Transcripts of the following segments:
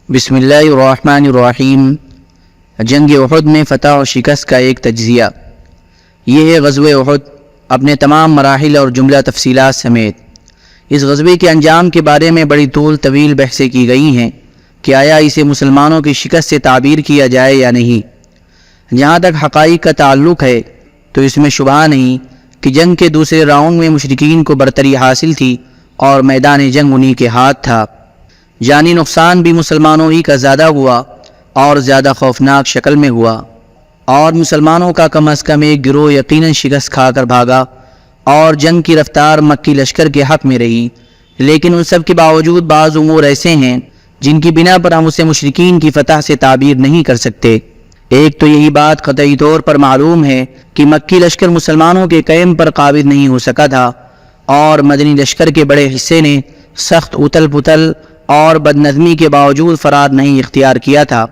بسم اللہ الرحمن الرحیم۔ جنگ احد میں فتح و شکست کا ایک تجزیہ۔ یہ ہے غزوہ احد اپنے تمام مراحل اور جملہ تفصیلات سمیت۔ اس غزوے کے انجام کے بارے میں بڑی طول طویل بحثیں کی گئی ہیں کہ آیا اسے مسلمانوں کی شکست سے تعبیر کیا جائے یا نہیں۔ جہاں تک حقائق کا تعلق ہے تو اس میں شبہ نہیں کہ جنگ کے دوسرے راؤنڈ میں مشرکین کو برتری حاصل تھی اور میدان جنگ انہی کے ہاتھ تھا۔ جانی نقصان بھی مسلمانوں ہی کا زیادہ ہوا اور زیادہ خوفناک شکل میں ہوا، اور مسلمانوں کا کم از کم ایک گروہ یقیناً شکست کھا کر بھاگا اور جنگ کی رفتار مکی لشکر کے حق میں رہی۔ لیکن ان سب کے باوجود بعض امور ایسے ہیں جن کی بنا پر ہم اسے مشرکین کی فتح سے تعبیر نہیں کر سکتے۔ ایک تو یہی بات قطعی طور پر معلوم ہے کہ مکی لشکر مسلمانوں کے قیام پر قابل نہیں ہو سکا تھا، اور مدنی لشکر کے بڑے حصے نے سخت اتل پتل اور بدنظمی کے باوجود فرار نہیں اختیار کیا تھا،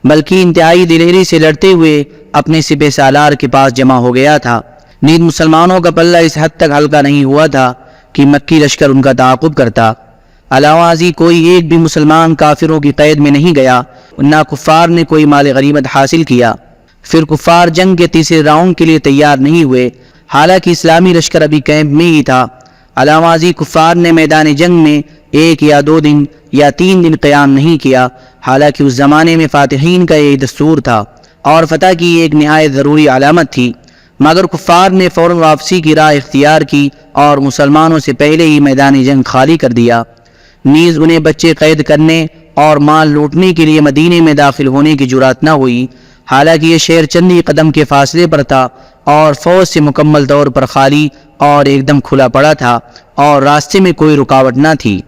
بلکہ انتہائی دلیری سے لڑتے ہوئے اپنے سپہ سالار کے پاس جمع ہو گیا تھا۔ نیز مسلمانوں کا پلہ اس حد تک ہلکا نہیں ہوا تھا کہ مکی لشکر ان کا تعاقب کرتا۔ علاوہ ازیں کوئی ایک بھی مسلمان کافروں کی قید میں نہیں گیا، نہ کفار نے کوئی مال غنیمت حاصل کیا۔ پھر کفار جنگ کے تیسرے راؤنڈ کے لیے تیار نہیں ہوئے، حالانکہ اسلامی لشکر ابھی کیمپ میں ہی تھا۔ علاوہ ازیں کفار نے میدان جنگ میں 1 یا 2 دن یا 3 دن قیام نہیں کیا، حالانکہ اس زمانے میں فاتحین کا یہ دستور تھا اور فتح کی ایک نہایت ضروری علامت تھی، مگر کفار نے فوراً واپسی کی راہ اختیار کی اور مسلمانوں سے پہلے ہی میدان جنگ خالی کر دیا۔ نیز انہیں بچے قید کرنے اور مال لوٹنے کے لیے مدینے میں داخل ہونے کی جرات نہ ہوئی، حالانکہ یہ شہر چند ہی قدم کے فاصلے پر تھا اور فوج سے مکمل طور پر خالی اور ایک دم کھلا پڑا تھا، اور راستے میں کوئی رکاوٹ نہ تھی۔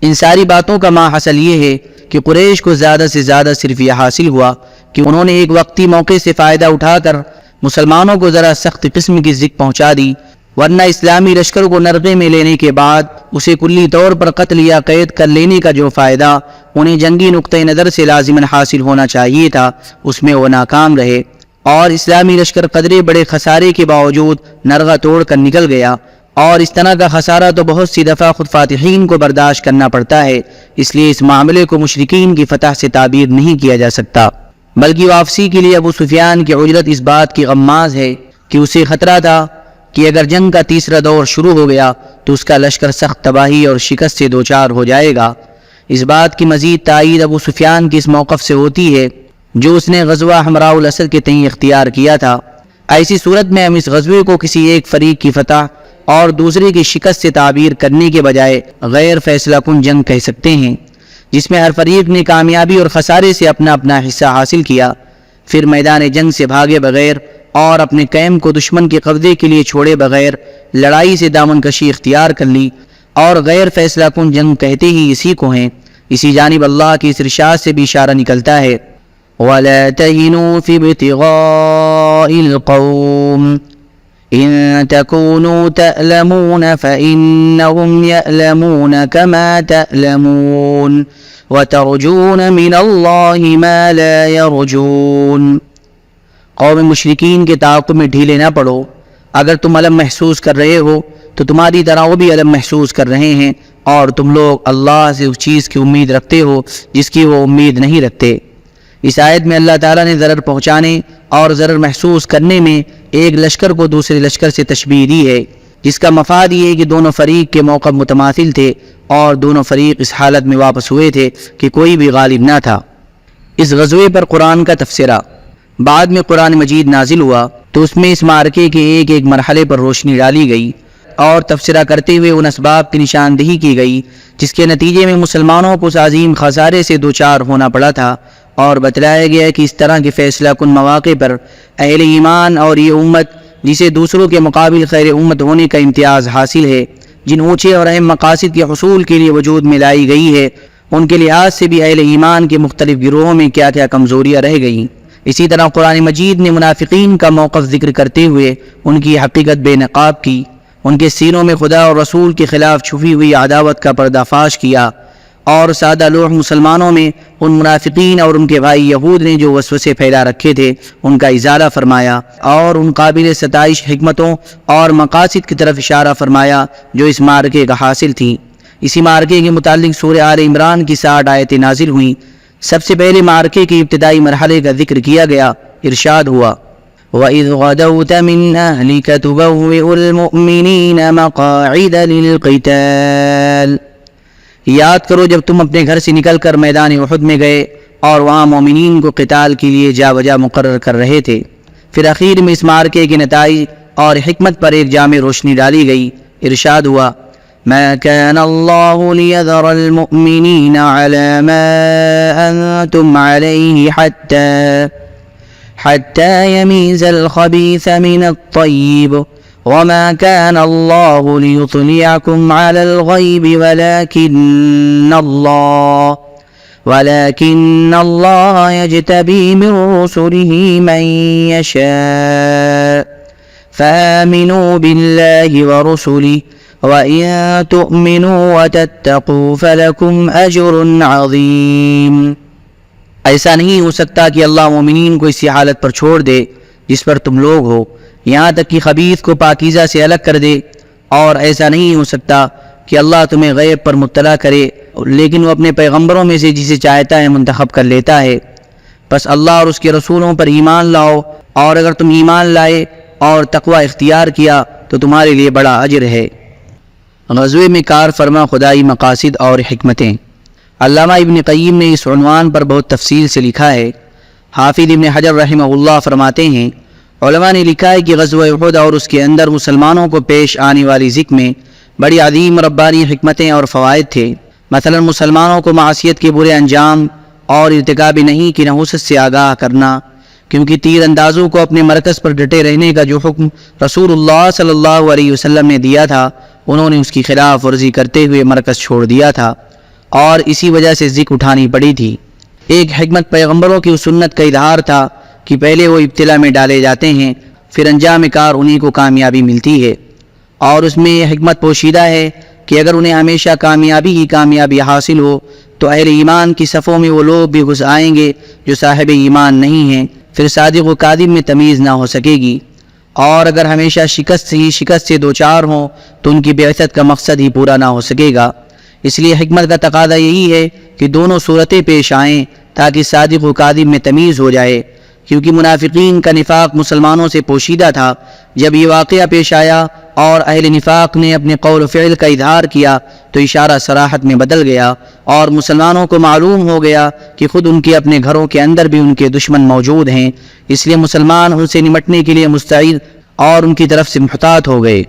ان ساری باتوں کا ماحصل یہ ہے کہ قریش کو زیادہ سے زیادہ صرف یہ حاصل ہوا کہ انہوں نے ایک وقتی موقع سے فائدہ اٹھا کر مسلمانوں کو ذرا سخت قسم کی زک پہنچا دی، ورنہ اسلامی لشکر کو نرغے میں لینے کے بعد اسے کلی طور پر قتل یا قید کر لینے کا جو فائدہ انہیں جنگی نقطہ نظر سے لازماً حاصل ہونا چاہیے تھا، اس میں وہ ناکام رہے، اور اسلامی لشکر قدرے بڑے خسارے کے باوجود نرغہ توڑ کر نکل گیا۔ اور اس طرح کا خسارہ تو بہت سی دفعہ خود فاتحین کو برداشت کرنا پڑتا ہے، اس لیے اس معاملے کو مشرکین کی فتح سے تعبیر نہیں کیا جا سکتا، بلکہ واپسی کے لیے ابو سفیان کی عجلت اس بات کی غماز ہے کہ اسے خطرہ تھا کہ اگر جنگ کا تیسرا دور شروع ہو گیا تو اس کا لشکر سخت تباہی اور شکست سے دوچار ہو جائے گا۔ اس بات کی مزید تائید ابو سفیان کی اس موقف سے ہوتی ہے جو اس نے غزوہ حمراء الاسد کے تئیں اختیار کیا تھا۔ ایسی صورت میں ہم اس غزوے کو کسی ایک فریق کی فتح اور دوسرے کی شکست سے تعبیر کرنے کے بجائے غیر فیصلہ کن جنگ کہہ سکتے ہیں، جس میں ہر فریق نے کامیابی اور خسارے سے اپنا اپنا حصہ حاصل کیا، پھر میدان جنگ سے بھاگے بغیر اور اپنے کیمپ کو دشمن کے قبضے کے لیے چھوڑے بغیر لڑائی سے دامن کشی اختیار کر لی، اور غیر فیصلہ کن جنگ کہتے ہی اسی کو ہیں۔ اسی جانب اللہ کی اس ارشاد سے بھی اشارہ نکلتا ہے وَلَا تَهِنُوا فِي ابْتِغَاءِ الْقَوْمِ إِن تَكُونُوا تَأْلَمُونَ فَإِنَّهُمْ يَأْلَمُونَ كَمَا تَأْلَمُونَ وَتَرْجُونَ مِنَ اللَّهِ مَا لَا يَرْجُونَ۔ قوم مشرکین کے تعاقب میں ڈھیلے نہ پڑو، اگر تم الم محسوس کر رہے ہو تو تمہاری طرح وہ بھی الم محسوس کر رہے ہیں، اور تم لوگ اللہ سے اس چیز کی امید رکھتے ہو جس کی وہ امید نہیں رکھتے۔ اس آیت میں اللہ تعالیٰ نے ضرر پہنچانے اور ضرر محسوس کرنے میں ایک لشکر کو دوسرے لشکر سے تشبیہ دی ہے، جس کا مفاد یہ ہے کہ دونوں فریق کے موقف متماثل تھے اور دونوں فریق اس حالت میں واپس ہوئے تھے کہ کوئی بھی غالب نہ تھا۔ اس غزوے پر قرآن کا تفسیرہ۔ بعد میں قرآن مجید نازل ہوا تو اس میں اس معرکے کے ایک ایک مرحلے پر روشنی ڈالی گئی اور تفسیرہ کرتے ہوئے ان اسباب کی نشاندہی کی گئی جس کے نتیجے میں مسلمانوں کو اس عظیم خسارے سے دوچار ہونا پڑا تھا، اور بتلایا گیا کہ اس طرح کے فیصلہ کن مواقع پر اہل ایمان اور یہ امت جسے دوسروں کے مقابل خیر امت ہونے کا امتیاز حاصل ہے، جن اونچے اور اہم مقاصد کے حصول کے لیے وجود میں لائی گئی ہے، ان کے لحاظ سے بھی اہل ایمان کے مختلف گروہوں میں کیا کیا کمزوریاں رہ گئیں۔ اسی طرح قرآن مجید نے منافقین کا موقف ذکر کرتے ہوئے ان کی حقیقت بے نقاب کی، ان کے سینوں میں خدا اور رسول کے خلاف چھپی ہوئی عداوت کا پردہ فاش کیا، اور سادہ لوح مسلمانوں میں ان منافقین اور ان کے بھائی یہود نے جو وسوسے پھیلا رکھے تھے ان کا ازالہ فرمایا، اور ان قابل ستائش حکمتوں اور مقاصد کی طرف اشارہ فرمایا جو اس معرکے کا حاصل تھیں۔ اسی معرکے کے متعلق سورہ آل عمران کی 60 آیتیں نازل ہوئیں۔ سب سے پہلے معرکے کے ابتدائی مرحلے کا ذکر کیا گیا، ارشاد ہوا وَإِذْ غَدَوْتَ مِنْ أَهْلِكَ تُبَوِّئُ الْمُؤْمِنِينَ مَقَاعِدَ لِلْقِتَالِ، یاد کرو جب تم اپنے گھر سے نکل کر میدان احد میں گئے اور وہاں مومنین کو قتال کے لیے جا بجا مقرر کر رہے تھے۔ پھر اخیر میں اس معرکے کے نتائج اور حکمت پر ایک جامع روشنی ڈالی گئی، ارشاد ہوا مَا كَانَ اللَّهُ لِيَذَرَ الْمُؤْمِنِينَ عَلَى مَا أَنْتُمْ عَلَيْهِ حَتَّى يَمِيزَ الْخَبِيثَ مِنَ الطَّيِّبِ وَمَا كَانَ اللَّهُ لِيُطْلِعَكُمْ عَلَى الْغَيْبِ وَلَكِنَّ اللَّهَ يَجْتَبِي مِنْ رُسُلِهِ مَنْ يَشَاءُ فَآمِنُوا بِاللَّهِ وَرُسُلِهِ وَإِن تُؤْمِنُوا وَتَتَّقُوا فَلَكُمْ أَجْرٌ عَظِيمٌ۔ ایسا نہیں ہو سکتا کہ اللہ مومنین کو اسی حالت پر چھوڑ دے جس پر تم لوگ ہو، یہاں تک کہ خبیث کو پاکیزہ سے الگ کر دے، اور ایسا نہیں ہو سکتا کہ اللہ تمہیں غیب پر مطلع کرے، لیکن وہ اپنے پیغمبروں میں سے جسے چاہتا ہے منتخب کر لیتا ہے۔ بس اللہ اور اس کے رسولوں پر ایمان لاؤ، اور اگر تم ایمان لائے اور تقوی اختیار کیا تو تمہارے لیے بڑا اجر ہے۔ غزوے میں کار فرما خدائی مقاصد اور حکمتیں۔ علامہ ابن قیم نے اس عنوان پر بہت تفصیل سے لکھا ہے۔ حافظ ابن حجر رحمہ اللہ فرماتے ہیں علماء نے لکھا ہے کہ غزوہ احد اور اس کے اندر مسلمانوں کو پیش آنے والی ذکر میں بڑی عظیم ربانی حکمتیں اور فوائد تھے۔ مثلا مسلمانوں کو معصیت کے برے انجام اور ارتکاب نہیں کی نحوست سے آگاہ کرنا، کیونکہ تیر اندازوں کو اپنے مرکز پر ڈٹے رہنے کا جو حکم رسول اللہ صلی اللہ علیہ وسلم نے دیا تھا، انہوں نے اس کی خلاف ورزی کرتے ہوئے مرکز چھوڑ دیا تھا اور اسی وجہ سے ذکر اٹھانی پڑی تھی۔ ایک حکمت پیغمبروں کی اس سنت کا اظہار تھا کہ پہلے وہ ابتلا میں ڈالے جاتے ہیں، پھر انجام کار انہی کو کامیابی ملتی ہے، اور اس میں یہ حکمت پوشیدہ ہے کہ اگر انہیں ہمیشہ کامیابی ہی کامیابی حاصل ہو تو اہل ایمان کی صفوں میں وہ لوگ بھی گھس آئیں گے جو صاحب ایمان نہیں ہیں، پھر صادق و کاذب میں تمیز نہ ہو سکے گی، اور اگر ہمیشہ شکست سے دوچار ہوں تو ان کی بعثت کا مقصد ہی پورا نہ ہو سکے گا۔ اس لیے حکمت کا تقاضا یہی ہے کہ دونوں صورتیں پیش آئیں تاکہ صادق و کاذب میں تمیز ہو جائے، کیونکہ منافقین کا نفاق مسلمانوں سے پوشیدہ تھا۔ جب یہ واقعہ پیش آیا اور اہل نفاق نے اپنے قول و فعل کا اظہار کیا تو اشارہ صراحت میں بدل گیا، اور مسلمانوں کو معلوم ہو گیا کہ خود ان کے اپنے گھروں کے اندر بھی ان کے دشمن موجود ہیں، اس لیے مسلمان ان سے نمٹنے کے لیے مستعد اور ان کی طرف سے محتاط ہو گئے۔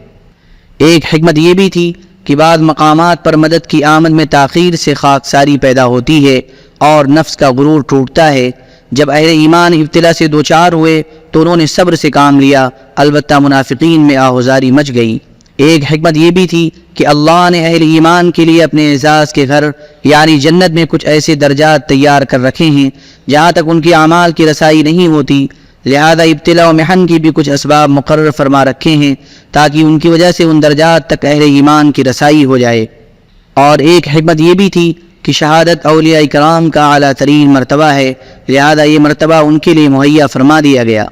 ایک حکمت یہ بھی تھی کہ بعض مقامات پر مدد کی آمد میں تاخیر سے خاکساری پیدا ہوتی ہے اور نفس کا غرور ٹوٹتا ہے۔ جب اہل ایمان ابتلا سے دوچار ہوئے تو انہوں نے صبر سے کام لیا، البتہ منافقین میں آہوزاری مچ گئی۔ ایک حکمت یہ بھی تھی کہ اللہ نے اہل ایمان کے لیے اپنے اعزاز کے گھر یعنی جنت میں کچھ ایسے درجات تیار کر رکھے ہیں جہاں تک ان کے اعمال کی رسائی نہیں ہوتی، لہذا ابتلا و محن کی بھی کچھ اسباب مقرر فرما رکھے ہیں تاکہ ان کی وجہ سے ان درجات تک اہل ایمان کی رسائی ہو جائے۔ اور ایک حکمت یہ بھی تھی کہ شہادت اولیاء کرام کا اعلیٰ ترین مرتبہ ہے، لہذا یہ مرتبہ ان کے لیے مہیا فرما دیا گیا۔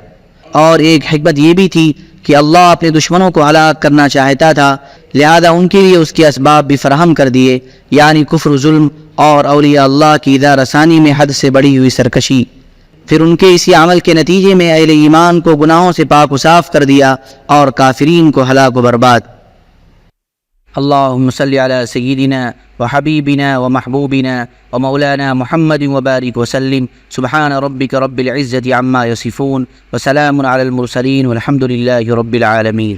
اور ایک حکمت یہ بھی تھی کہ اللہ اپنے دشمنوں کو ہلاک کرنا چاہتا تھا، لہذا ان کے لیے اس کے اسباب بھی فراہم کر دیے، یعنی کفر، ظلم اور اولیاء اللہ کی اذا رسانی میں حد سے بڑھی ہوئی سرکشی۔ پھر ان کے اسی عمل کے نتیجے میں اہل ایمان کو گناہوں سے پاک و صاف کر دیا اور کافرین کو ہلاک و برباد۔ اللہم صلی علی سیدنا وحبیبنا ومحبوبنا ومولانا محمد وبارک وسلم۔ سبحان ربک رب العزة عما یصفون وسلام علی المرسلین والحمد للہ رب العالمین۔